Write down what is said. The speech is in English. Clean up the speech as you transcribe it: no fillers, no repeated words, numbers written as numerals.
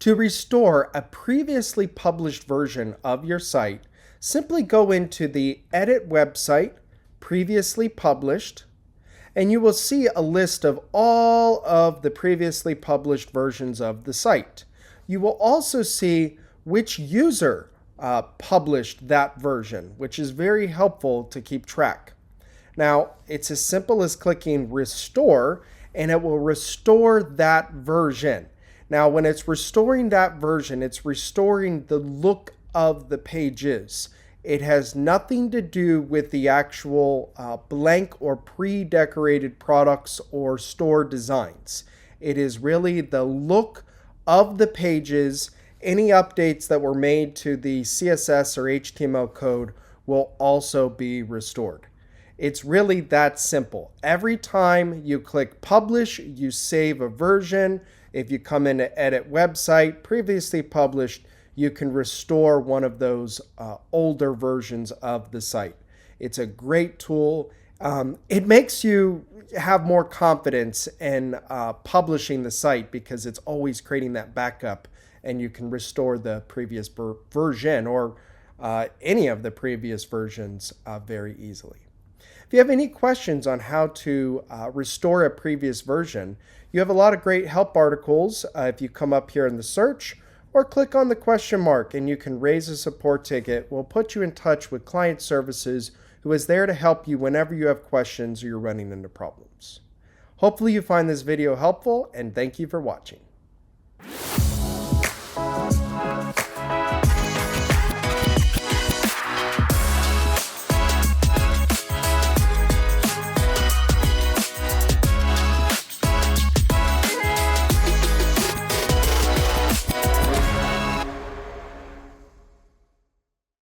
To restore a previously published version of your site, simply go into the Edit Website, Previously Published, and you will see a list of all of the previously published versions of the site. You will also see which user published that version, which is very helpful to keep track. Now, it's as simple as clicking Restore, and it will restore that version. Now, when it's restoring that version, it's restoring the look of the pages. It has nothing to do with the actual blank or pre-decorated products or store designs. It is really the look of the pages. Any updates that were made to the CSS or HTML code will also be restored. It's really that simple. Every time you click Publish, you save a version. If you come into Edit Website, Previously Published, you can restore one of those older versions of the site. It's a great tool. It makes you have more confidence in publishing the site because it's always creating that backup, and you can restore the previous version or any of the previous versions very easily. If you have any questions on how to restore a previous version, you have a lot of great help articles if you come up here in the search or click on the question mark and you can raise a support ticket. We'll put you in touch with client services who is there to help you whenever you have questions or you're running into problems. Hopefully you find this video helpful, and thank you for watching.